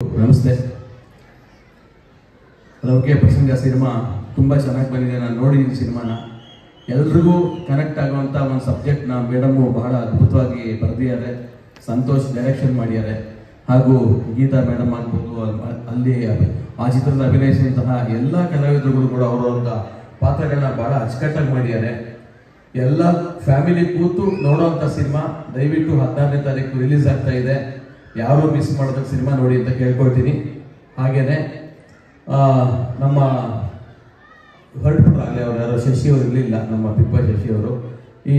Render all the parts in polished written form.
ನಮಸ್ತೆ. ಲೌಕಿಕ ಪ್ರಸಂಗ ಸಿನಿಮಾ ತುಂಬ ಚೆನ್ನಾಗಿ ಬಂದಿದೆ. ನಾನು ನೋಡಿದ್ದೀನಿ ಸಿನಿಮಾನ. ಎಲ್ರಿಗೂ ಕನೆಕ್ಟ್ ಆಗುವಂಥ ಒಂದು ಸಬ್ಜೆಕ್ಟ್ನ ಮೇಡಮು ಬಹಳ ಅದ್ಭುತವಾಗಿ ಬರೆದಿದ್ದಾರೆ. ಸಂತೋಷ್ ಡೈರೆಕ್ಷನ್ ಮಾಡಿದ್ದಾರೆ. ಹಾಗೂ ಗೀತಾ ಮೇಡಮ್ ಆಗ್ಬೋದು, ಅಲ್ಲಿ ಆ ಚಿತ್ರದ ಅಭಿನಯಿಸಿದಂತಹ ಎಲ್ಲ ಕಲಾವಿದರುಗಳು ಕೂಡ ಅವರವರ ಪಾತ್ರಗಳನ್ನ ಬಹಳ ಅಚ್ಚುಕಟ್ಟಾಗಿ ಮಾಡಿದ್ದಾರೆ. ಎಲ್ಲ ಫ್ಯಾಮಿಲಿ ಕೂತು ನೋಡೋವಂಥ ಸಿನಿಮಾ. ದಯವಿಟ್ಟು 16ನೇ ತಾರೀಕು ರಿಲೀಸ್ ಆಗ್ತಾ ಇದೆ. ಯಾರು ಮಿಸ್ ಮಾಡೋದಕ್ಕೆ ಸಿನಿಮಾ ನೋಡಿ ಅಂತ ಕೇಳ್ಕೊಳ್ತೀನಿ. ಹಾಗೇನೆ ನಮ್ಮ ಹೊರಟುಬಿಟ್ರಾಗಲೇ ಅವ್ರು ಯಾರೋ ಶಶಿ ಅವರು ಇರಲಿಲ್ಲ, ನಮ್ಮ ಪಿಪ್ಪ ಶಶಿ ಅವರು. ಈ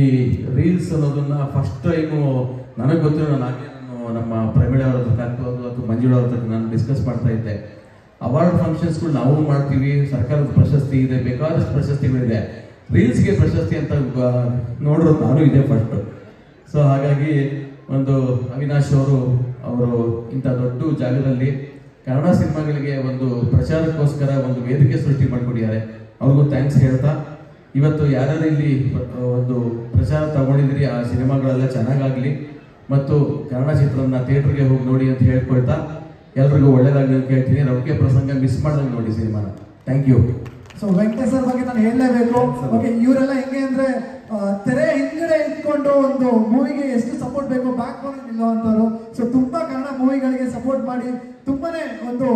ರೀಲ್ಸ್ ಅನ್ನೋದನ್ನ ಫಸ್ಟ್ ಟೈಮು ನನಗೆ ಗೊತ್ತಿರೋ ನಾನು ನಮ್ಮ ಪ್ರಮೀಳ ಅವ್ರ ಹತ್ರ ಆಗ್ಬೋದು ಅಥವಾ ಮಂಜುಳ ಅವ್ರ ಹತ್ರ ನಾನು ಡಿಸ್ಕಸ್ ಮಾಡ್ತಾ ಇದ್ದೆ. ಅವಾರ್ಡ್ ಫಂಕ್ಷನ್ಸ್ಗಳು ನಾವು ಮಾಡ್ತೀವಿ, ಸರ್ಕಾರದ ಪ್ರಶಸ್ತಿ ಇದೆ, ಬೇಕಾದಷ್ಟು ಪ್ರಶಸ್ತಿಗಳಿದೆ. ರೀಲ್ಸ್ಗೆ ಪ್ರಶಸ್ತಿ ಅಂತ ನೋಡೋದು ನಾನು ಇದೆ ಫಸ್ಟ್. ಸೊ ಹಾಗಾಗಿ ಒಂದು ಅವಿನಾಶ್ ಅವರು ಇಂಥ ದೊಡ್ಡ ಜಾಗದಲ್ಲಿ ಕನ್ನಡ ಸಿನಿಮಾಗಳಿಗೆ ಒಂದು ಪ್ರಚಾರಕ್ಕೋಸ್ಕರ ಒಂದು ವೇದಿಕೆ ಸೃಷ್ಟಿ ಮಾಡಿಕೊಟ್ಟಿದ್ದಾರೆ. ಅವ್ರಿಗೂ ಥ್ಯಾಂಕ್ಸ್ ಹೇಳ್ತಾ, ಇವತ್ತು ಯಾರ್ಯಾರು ಇಲ್ಲಿ ಒಂದು ಪ್ರಚಾರ ತಗೊಂಡಿದ್ರಿ ಆ ಸಿನಿಮಾಗಳೆಲ್ಲ ಚೆನ್ನಾಗಾಗಲಿ ಮತ್ತು ಕನ್ನಡ ಚಿತ್ರನ ಥಿಯೇಟ್ರಿಗೆ ಹೋಗಿ ನೋಡಿ ಅಂತ ಹೇಳ್ಕೊಳ್ತಾ ಎಲ್ರಿಗೂ ಒಳ್ಳೇದಾಗಲಿ ಅಂತ ಹೇಳ್ತೀನಿ. ಲೌಕಿಕ ಪ್ರಸಂಗ ಮಿಸ್ ಮಾಡ್ದಂಗೆ ನೋಡಿ ಸಿನಿಮಾನ. Thank you. So Venkatesh sir ಬಗ್ಗೆ ನಾನು ಹೇಳಲೇಬೇಕು. ಓಕೆ, ಇವರೆಲ್ಲ ಹೆಂಗೆ ಅಂದ್ರೆ ತೆರೆ ಹಿಂದ್ಗಡೆ ಇಟ್ಕೊಂಡು ಒಂದು ಮೂವಿಗೆ ಎಷ್ಟು ಸಪೋರ್ಟ್ ಬೇಕು ಬ್ಯಾಕ್ ಬೋನ್ ನಿಲ್ಲುವಂಥವ್ರು. ಸೊ ತುಂಬಾ ಕನ್ನಡ ಮೂವಿಗಳಿಗೆ ಸಪೋರ್ಟ್ ಮಾಡಿ ತುಂಬಾನೇ ಒಂದು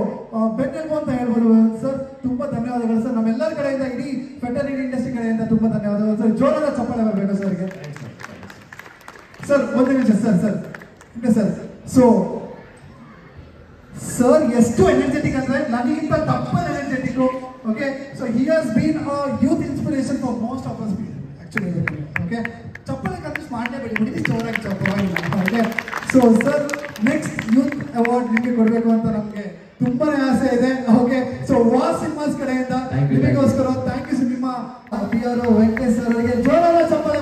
ಬೆನ್ನೆಲುಬು ಅಂತ ಹೇಳ್ಬೋದು ಸರ್. ತುಂಬಾ ಧನ್ಯವಾದಗಳು ಸರ್. ನಮ್ಮೆಲ್ಲರ ಕಡೆಯಿಂದ, ಇಡೀ ವೆಟರ್ನರಿ ಇಂಡಸ್ಟ್ರಿ ಕಡೆಯಿಂದ ತುಂಬಾ ಧನ್ಯವಾದಗಳು ಸರ್. ಜೋರಾದ ಚಪ್ಪಾಳೆ ಬರಬೇಕು ಸರ್ಗೆ. ಸರ್ ಒಂದು ನಿಮಿಷ ಸರ್. ಸರ್ ಸೊ ಸರ್ ಎಷ್ಟು ಎನರ್ಜೆಟಿಕ್ ಅಂದ್ರೆ ನನಗಿಂತ double energetic. Okay, so he has been a youth inspiration for most of us actually. Okay, ಚಪ್ಪಲಿ ಕನ್ಫ್ಯೂಸ್ ಮಾಡಲೇಬೇಡಿ, ಮುಗಿದು ಜೋರಾಗಿ ಚಪ್ಪಲಿಲ್ಲ. Okay, so sir next youth award ನಿಮಗೆ ಕೊಡಬೇಕು ಅಂತ ನಮಗೆ ತುಂಬಾನೇ ಆಸೆ ಇದೆ. ಓಕೆ, ಸೊ ವಾಸ್ ಸಿನಿಮಾಸ್ ಕಡೆಯಿಂದ ನಿಮಗೋಸ್ಕರ ಥ್ಯಾಂಕ್ ಯು. ನಿಮ್ಮ ಪಿ ಆರ್ ವೆಂಕಟೇಶ್ ಸರ್ ಅವರಿಗೆ ಜೋರಾದ ಚಪ್ಪಲಿ